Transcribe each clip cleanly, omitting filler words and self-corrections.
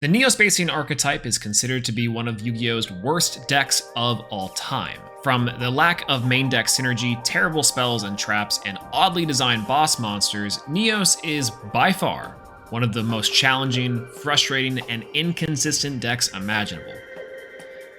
The Neo-Spacian archetype is considered to be one of Yu-Gi-Oh's worst decks of all time. From the lack of main deck synergy, terrible spells and traps, and oddly designed boss monsters, Neos is by far one of the most challenging, frustrating, and inconsistent decks imaginable.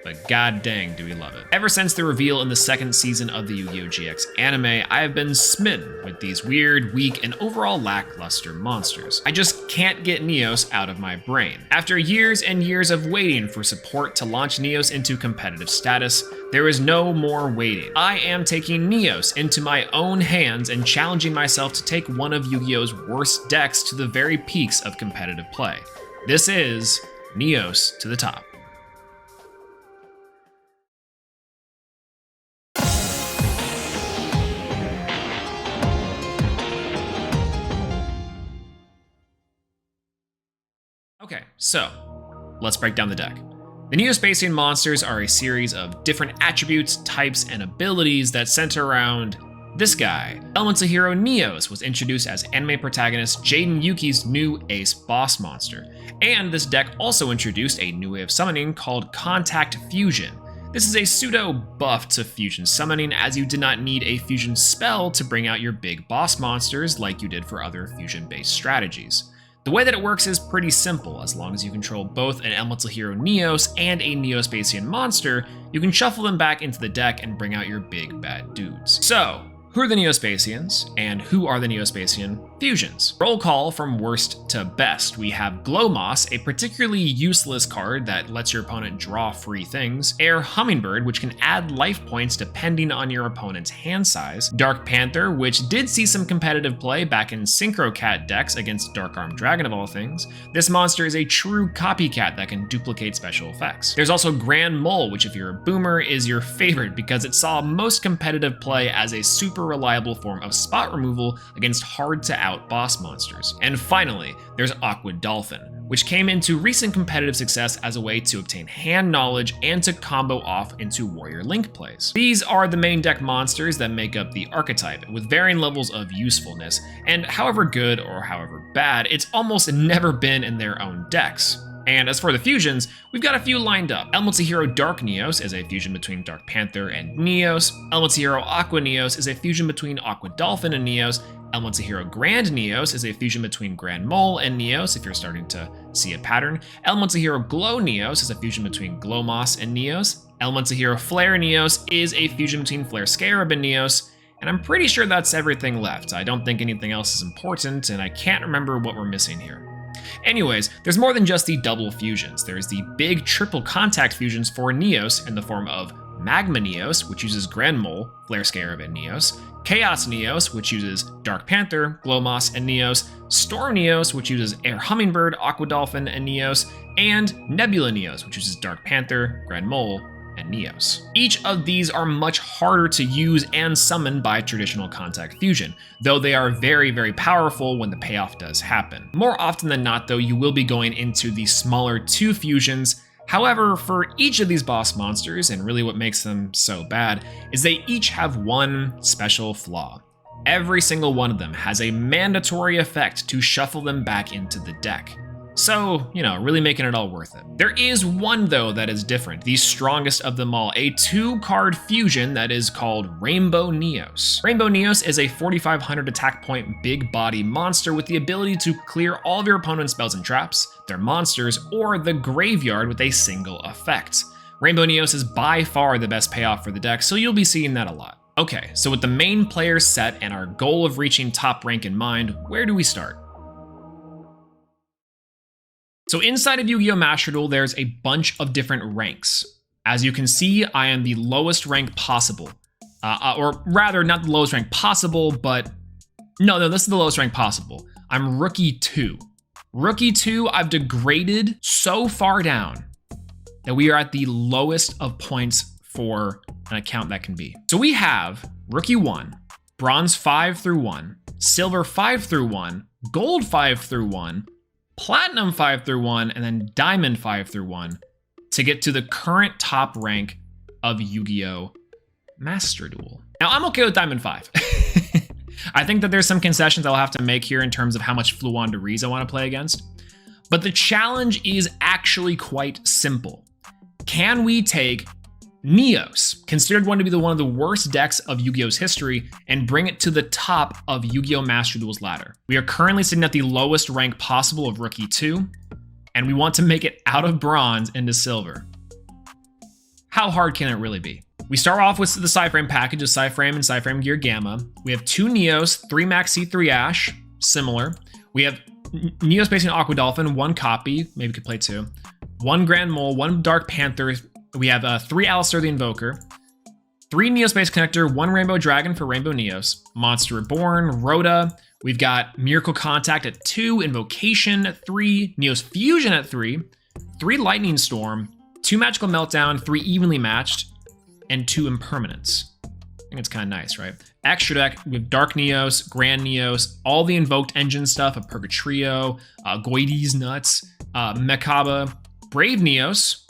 But god dang do we love it. Ever since the reveal in the second season of the Yu-Gi-Oh! GX anime, I have been smitten with these weird, weak, and overall lackluster monsters. I just can't get Neos out of my brain. After years and years of waiting for support to launch Neos into competitive status, there is no more waiting. I am taking Neos into my own hands and challenging myself to take one of Yu-Gi-Oh's worst decks to the very peaks of competitive play. This is Neos to the top. Okay, so let's break down the deck. The Neo-Spacian monsters are a series of different attributes, types, and abilities that center around this guy. Elements of HERO Neos was introduced as anime protagonist Jaden Yuki's new ace boss monster. And this deck also introduced a new way of summoning called Contact Fusion. This is a pseudo buff to fusion summoning, as you did not need a fusion spell to bring out your big boss monsters like you did for other fusion-based strategies. The way that it works is pretty simple. As long as you control both an Elemental Hero Neos and a Neo-Spacian monster, you can shuffle them back into the deck and bring out your big bad dudes. So, who are the Neo-Spacians, and who are the Neo-Spacian fusions? Roll call from worst to best. We have Glowmoss, a particularly useless card that lets your opponent draw free things. Air Hummingbird, which can add life points depending on your opponent's hand size. Dark Panther, which did see some competitive play back in Synchro Cat decks against Dark Arm Dragon of all things. This monster is a true copycat that can duplicate special effects. There's also Grand Mole, which if you're a boomer is your favorite because it saw most competitive play as a super reliable form of spot removal against hard to out boss monsters. And finally, there's Aqua Dolphin, which came into recent competitive success as a way to obtain hand knowledge and to combo off into Warrior Link plays. These are the main deck monsters that make up the archetype, with varying levels of usefulness, and however good or however bad, it's almost never been in their own decks. And as for the fusions, we've got a few lined up. Elemental Hero Dark Neos is a fusion between Dark Panther and Neos. Elemental Hero Aqua Neos is a fusion between Aqua Dolphin and Neos. Elemental Hero Grand Neos is a fusion between Grand Mole and Neos, if you're starting to see a pattern. Elemental Hero Glow Neos is a fusion between Glowmoss and Neos. Elemental Hero Flare Neos is a fusion between Flare Scarab and Neos. And I'm pretty sure that's everything left. I don't think anything else is important, and I can't remember what we're missing here. Anyways, there's more than just the double fusions. There's the big triple contact fusions for Neos in the form of Magma Neos, which uses Grand Mole, Flare Scarab, and Neos. Chaos Neos, which uses Dark Panther, Glowmoss, and Neos. Storm Neos, which uses Air Hummingbird, Aqua Dolphin, and Neos. And Nebula Neos, which uses Dark Panther, Grand Mole, and Neos. Each of these are much harder to use and summon by traditional contact fusion, though they are very, very powerful when the payoff does happen. More often than not, though, you will be going into the smaller two fusions. However, for each of these boss monsters, and really what makes them so bad, is they each have one special flaw. Every single one of them has a mandatory effect to shuffle them back into the deck. So, really making it all worth it. There is one, though, that is different, the strongest of them all, a 2-card fusion that is called Rainbow Neos. Rainbow Neos is a 4,500 attack point big body monster with the ability to clear all of your opponent's spells and traps, their monsters, or the graveyard with a single effect. Rainbow Neos is by far the best payoff for the deck, so you'll be seeing that a lot. Okay, so with the main players set and our goal of reaching top rank in mind, where do we start? So inside of Yu-Gi-Oh! Master Duel, there's a bunch of different ranks. As you can see, I am the lowest rank possible. Or rather, not the lowest rank possible, but... No, this is the lowest rank possible. I'm Rookie 2. Rookie 2, I've degraded so far down that we are at the lowest of points for an account that can be. So we have Rookie 1, Bronze 5 through 1, Silver 5 through 1, Gold 5 through 1, Platinum 5 through 1, and then Diamond 5 through 1 to get to the current top rank of Yu-Gi-Oh! Master Duel. Now, I'm okay with Diamond 5. I think that there's some concessions I'll have to make here in terms of how much Fluon de Riz I want to play against. But the challenge is actually quite simple. Can we take Neos, considered one to be one of the worst decks of Yu-Gi-Oh's history, and bring it to the top of Yu-Gi-Oh! Master Duel's ladder? We are currently sitting at the lowest rank possible of Rookie 2, and we want to make it out of bronze into silver. How hard can it really be? We start off with the Psyframe package of Psyframe and Psyframe Gear Gamma. We have 2 Neos, 3 Max C3 Ash, similar. We have Neo-Spacian Aqua Dolphin, 1 copy, maybe we could play 2. 1 Grand Mole, 1 Dark Panther. We have 3 Alistair the Invoker, 3 Neo-Space Connector, 1 Rainbow Dragon for Rainbow Neos, Monster Reborn, Rhoda. We've got Miracle Contact at 2, Invocation at 3, Neos Fusion at 3, 3 Lightning Storm, 2 Magical Meltdown, 3 Evenly Matched, and 2 Impermanents. I think it's kind of nice, right? Extra deck, we have Dark Neos, Grand Neos, all the invoked engine stuff of Purgatrio, Goides Nuts, Mekaba, Brave Neos,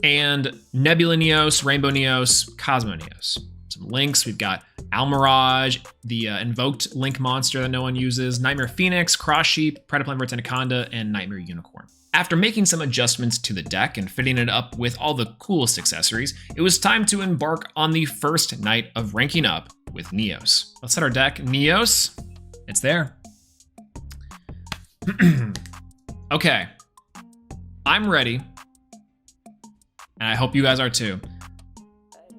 and Nebula Neos, Rainbow Neos, Cosmo Neos. Some links, we've got Almirage, the invoked Link monster that no one uses, Nightmare Phoenix, Cross Sheep, Predaplan Verse Anaconda, and Nightmare Unicorn. After making some adjustments to the deck and fitting it up with all the coolest accessories, it was time to embark on the first night of ranking up with Neos. Let's set our deck. Neos, it's there. Okay, I'm ready, and I hope you guys are too.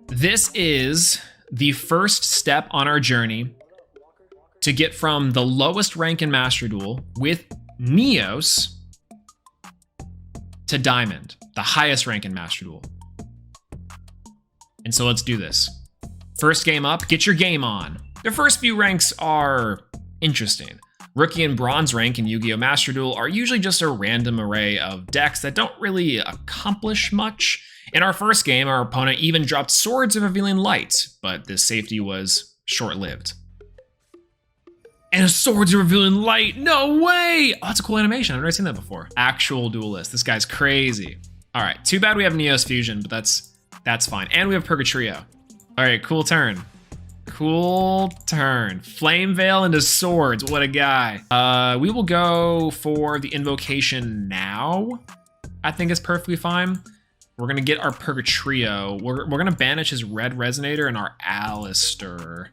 This is the first step on our journey to get from the lowest rank in Master Duel with Neos to Diamond, the highest rank in Master Duel. And so let's do this. First game up, get your game on. The first few ranks are interesting. Rookie and Bronze rank in Yu-Gi-Oh! Master Duel are usually just a random array of decks that don't really accomplish much. In our first game, our opponent even dropped Swords of Revealing Light, but this safety was short-lived. And a Swords of Revealing Light, no way! Oh, that's a cool animation, I've never seen that before. Actual duelist, this guy's crazy. All right, too bad we have Neos Fusion, but that's fine. And we have Purgatrio. All right, cool turn. Cool turn. Flame Veil into Swords, what a guy. We will go for the Invocation now. I think it's perfectly fine. We're gonna get our Purgatrio. We're gonna banish his Red Resonator and our Alistair.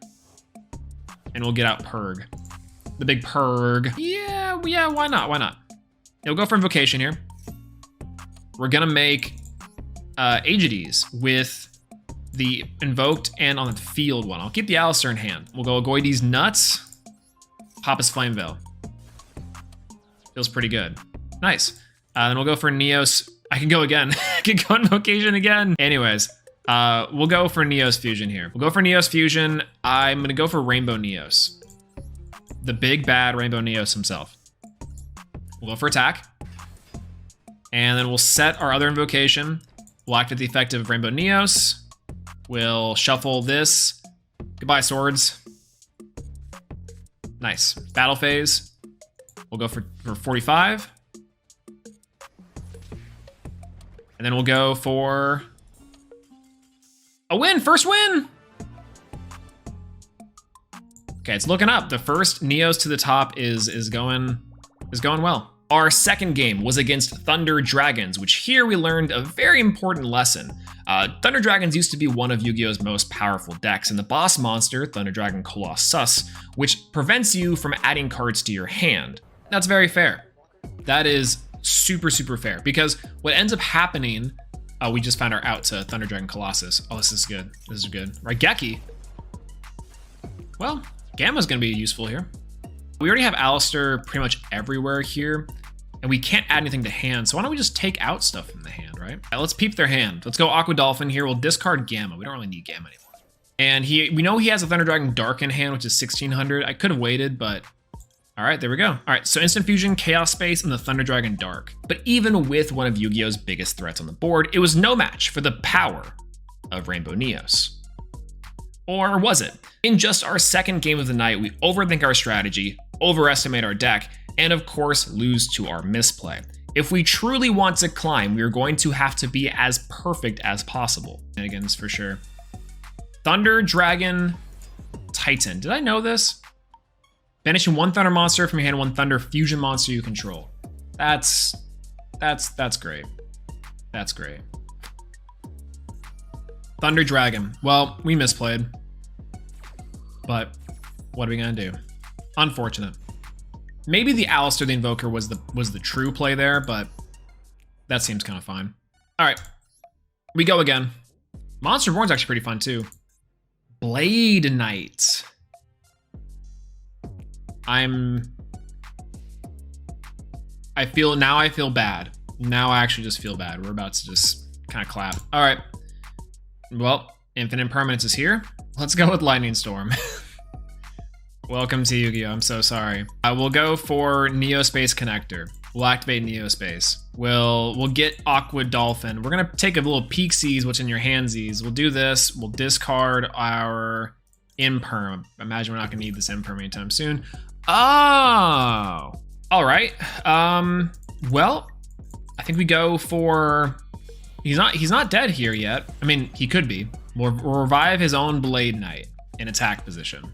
And we'll get out Purg. The big Purg. Yeah, why not? Why not? We'll go for Invocation here. We're gonna make Aegides with the Invoked and on the field one. I'll keep the Alistair in hand. We'll go Goides Nuts, pop his Flame Veil. Feels pretty good. Nice. Then we'll go for Neos. I can go again. I can go Invocation again. Anyways, we'll go for Neos Fusion here. We'll go for Neos Fusion. I'm gonna go for Rainbow Neos. The big bad Rainbow Neos himself. We'll go for attack. And then we'll set our other invocation. We'll activate the effect of Rainbow Neos. We'll shuffle this. Goodbye, Swords. Nice. Battle phase. We'll go for 45. And then we'll go for a win, first win. Okay, it's looking up. The first Neos to the top is going well. Our second game was against Thunder Dragons, which here we learned a very important lesson. Thunder Dragons used to be one of Yu-Gi-Oh's most powerful decks, and the boss monster, Thunder Dragon Colossus, which prevents you from adding cards to your hand. That's very fair. That is super, super fair, because what ends up happening, we just found our out to Thunder Dragon Colossus. Oh, this is good. This is good. Raigeki. Well, Gamma's gonna be useful here. We already have Alistair pretty much everywhere here, and we can't add anything to hand, so why don't we just take out stuff from the hand, right? All right, let's peep their hand. Let's go Aqua Dolphin here. We'll discard Gamma. We don't really need Gamma anymore. And we know he has a Thunder Dragon Dark in hand, which is 1600. I could have waited, but all right, there we go. All right, so Instant Fusion, Chaos Space, and the Thunder Dragon Dark. But even with one of Yu-Gi-Oh's biggest threats on the board, it was no match for the power of Rainbow Neos. Or was it? In just our second game of the night, we overthink our strategy, overestimate our deck, and of course, lose to our misplay. If we truly want to climb, we are going to have to be as perfect as possible. Shenanigans for sure. Thunder Dragon Titan. Did I know this? Banishing one Thunder monster from your hand, one Thunder Fusion monster you control. That's great. That's great. Thunder Dragon. Well, we misplayed. But what are we gonna do? Unfortunate. Maybe the Alistair the Invoker was the true play there, but that seems kind of fine. All right, we go again. Monster Reborn's actually pretty fun too. Blade Knight. I feel bad. Now I actually just feel bad. We're about to just kind of clap. All right. Well, Infinite Permanence is here. Let's go with Lightning Storm. Welcome to Yu-Gi-Oh! I'm so sorry. We'll go for Neo-Space Connector. We'll activate Neo-Space. We'll get Aqua Dolphin. We're gonna take a little peek-sees what's in your handsies. We'll do this. We'll discard our Imperm. Imagine we're not gonna need this Imperm anytime soon. Oh! All right. Well, I think we go for... He's not dead here yet. I mean, he could be. We'll revive his own Blade Knight in attack position.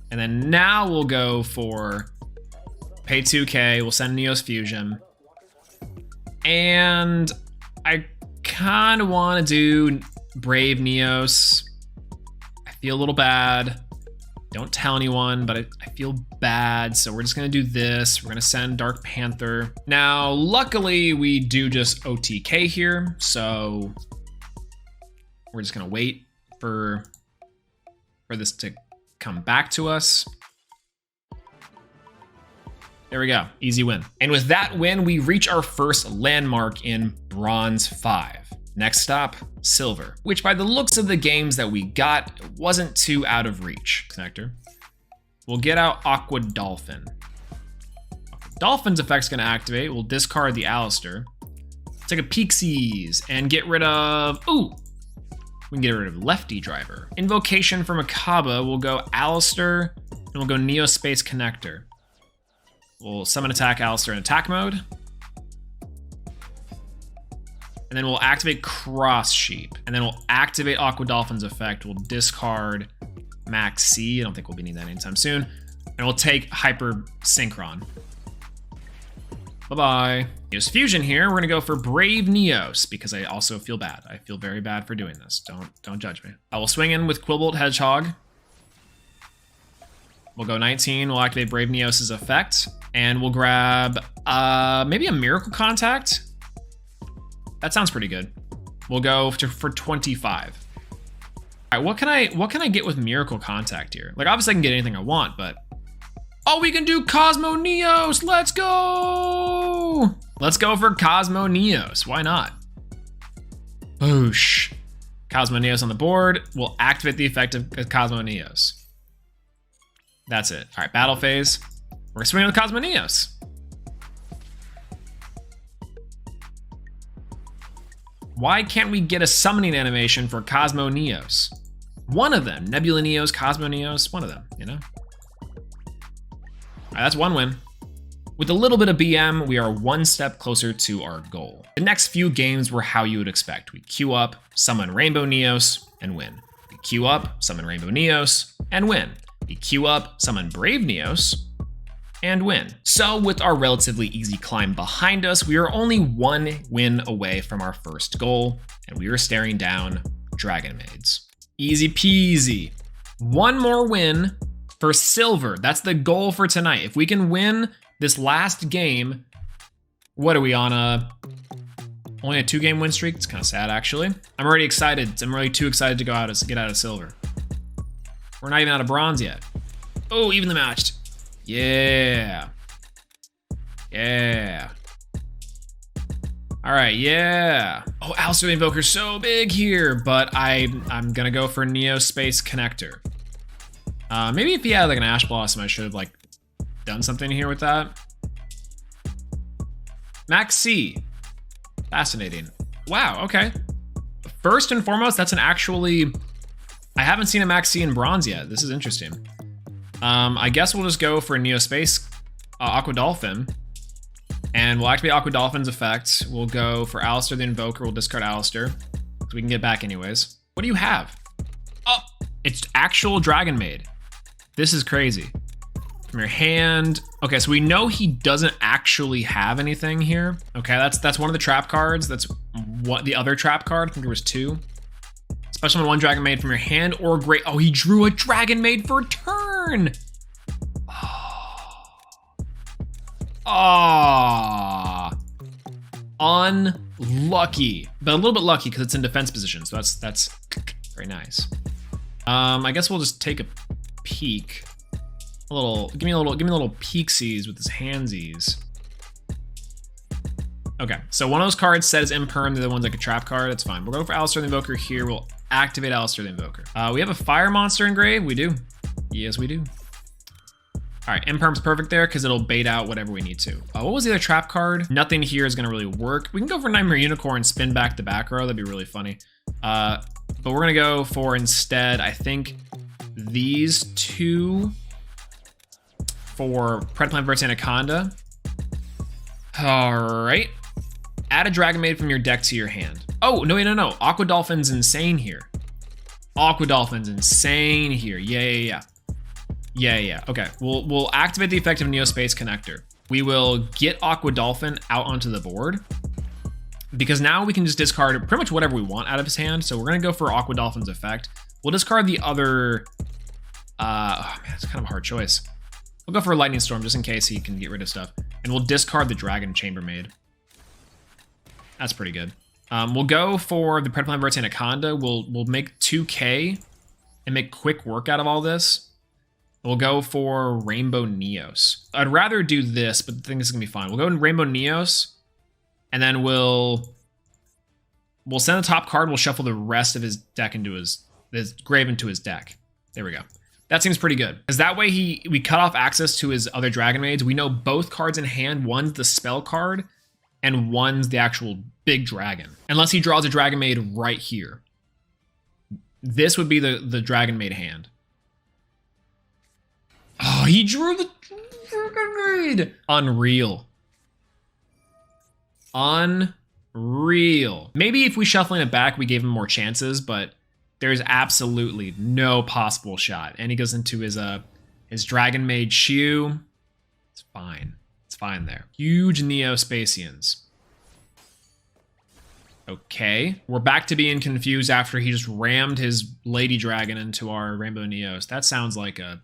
And then now we'll go for pay 2k, we'll send Neos Fusion. And I kind of want to do Brave Neos. I feel a little bad. Don't tell anyone, but I feel bad. So we're just gonna do this. We're gonna send Dark Panther. Now, luckily we do just OTK here. So we're just gonna wait for this to come back to us. There we go, easy win. And with that win, we reach our first landmark in Bronze 5. Next stop, Silver, which by the looks of the games that we got, wasn't too out of reach. Connector. We'll get out Aqua Dolphin. Dolphin's effect's gonna activate. We'll discard the Alistair. Take a Peeksies and get rid of, ooh, we can get rid of Lefty Driver. Invocation from Akaba, we'll go Alistair, and we'll go Neo-Space Connector. We'll summon attack Alistair in attack mode. And then we'll activate Cross Sheep. And then we'll activate Aqua Dolphin's effect. We'll discard Max C. I don't think we'll be needing that anytime soon. And we'll take Hyper Synchron. Bye-bye. Neos Fusion here. We're gonna go for Brave Neos because I also feel bad. I feel very bad for doing this. Don't judge me. I will swing in with Quillbolt Hedgehog. We'll go 19. We'll activate Brave Neos' effect. And we'll grab maybe a Miracle Contact. That sounds pretty good. We'll go for 25. All right, what can I get with Miracle Contact here? Like, obviously I can get anything I want, but oh, we can do Cosmo Neos. Let's go. Let's go for Cosmo Neos. Why not? Boosh. Cosmo Neos on the board. We'll activate the effect of Cosmo Neos. That's it. All right, battle phase. We're gonna swing with Cosmo Neos. Why can't we get a summoning animation for Cosmo Neos? One of them, Nebula Neos, Cosmo Neos, one of them, you know? All right, that's one win. With a little bit of BM, we are one step closer to our goal. The next few games were how you would expect. We queue up, summon Rainbow Neos, and win. We queue up, summon Rainbow Neos, and win. We queue up, summon Brave Neos, and win. So with our relatively easy climb behind us, we are only one win away from our first goal, and we are staring down Dragon Maids. Easy peasy. One more win for Silver. That's the goal for tonight. If we can win this last game, what are we on, only a 2-game win streak? It's kind of sad, actually. I'm already excited. I'm really too excited to get out of Silver. We're not even out of Bronze yet. Oh, even the matched. Yeah. Yeah. All right, yeah. Oh, Alistair the Invoker's so big here, but I'm gonna go for Neo-Space Connector. Maybe if he had like an Ash Blossom, I should have like done something here with that. Max C. Fascinating. Wow, okay. First and foremost, that's an actually... I haven't seen a Max C in Bronze yet. This is interesting. I guess we'll just go for Neo-Space Aqua Dolphin. And we'll activate Aqua Dolphin's effect. We'll go for Alistair the Invoker. We'll discard Alistair, so we can get back anyways. What do you have? Oh, it's actual Dragon Maid. This is crazy. from your hand. Okay, so we know he doesn't actually have anything here. Okay, that's one of the trap cards. That's what the other trap card. I think there was 2. Special summon 1 Dragon Maid from your hand or great. Oh, he drew a Dragon Maid for a turn. Oh. Unlucky, but a little bit lucky because it's in defense position. So that's very nice. I guess we'll just take a peek. Give me a little peeksies with his handsies. Okay, so one of those cards set as imperm, the other one's like a trap card. That's fine. We'll go for Alistair the Invoker here. We'll activate Alistair the Invoker. We have a fire monster in grave. We do. Yes, we do. All right, imperm's perfect there because it'll bait out whatever we need to. What was the other trap card? Nothing here is gonna really work. We can go for Nightmare Unicorn and spin back the back row. That'd be really funny. But we're gonna go for instead, I think, these 2 for Predaplant versus Anaconda. All right. Add a Dragon Maid from your deck to your hand. Oh, no. Aqua Dolphin's insane here. Aqua Dolphin's insane here. Yeah. Okay, we'll activate the effect of Neo-Space Connector. We will get Aqua Dolphin out onto the board because now we can just discard pretty much whatever we want out of his hand. So we're gonna go for Aqua Dolphin's effect. We'll discard the other, oh man, it's kind of a hard choice. We'll go for a Lightning Storm just in case he can get rid of stuff. And we'll discard the Dragon Chambermaid. That's pretty good. We'll go for the Predaplant versus Anaconda. We'll make 2K and make quick work out of all this. We'll go for Rainbow Neos. I'd rather do this, but I think this is gonna be fine. We'll go in Rainbow Neos, and then we'll send the top card. We'll shuffle the rest of his deck into his grave into his deck. There we go. That seems pretty good because that way we cut off access to his other Dragon Maids. We know both cards in hand. One's the spell card, and one's the actual big dragon. Unless he draws a Dragon Maid right here. This would be the Dragon Maid hand. Oh, he drew the Dragon Maid. Unreal. Maybe if we shuffling it back, we gave him more chances, but there's absolutely no possible shot. And he goes into his Dragon Maid shoe. It's fine. It's fine there. Huge Neo-Spacians. Okay, we're back to being confused after he just rammed his Lady Dragon into our Rainbow Neos. That sounds like a...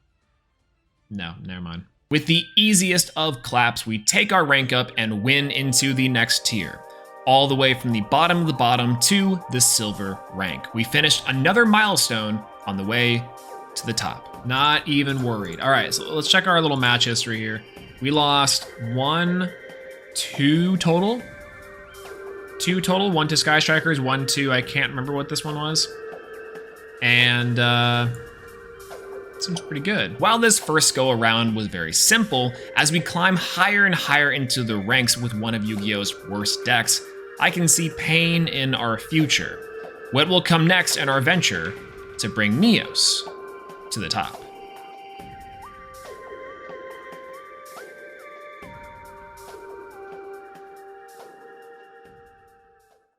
No, never mind. With the easiest of claps, we take our rank up and win into the next tier. All the way from the bottom of the bottom to the silver rank. We finished another milestone on the way to the top. Not even worried. All right, so let's check our little match history here. We lost 2 total. 2 total, 1 to Sky Strikers, 1 to, I can't remember what this one was. And seems pretty good. While this first go around was very simple, as we climb higher and higher into the ranks with one of Yu-Gi-Oh's worst decks, I can see pain in our future. What will come next in our venture to bring Neos to the top?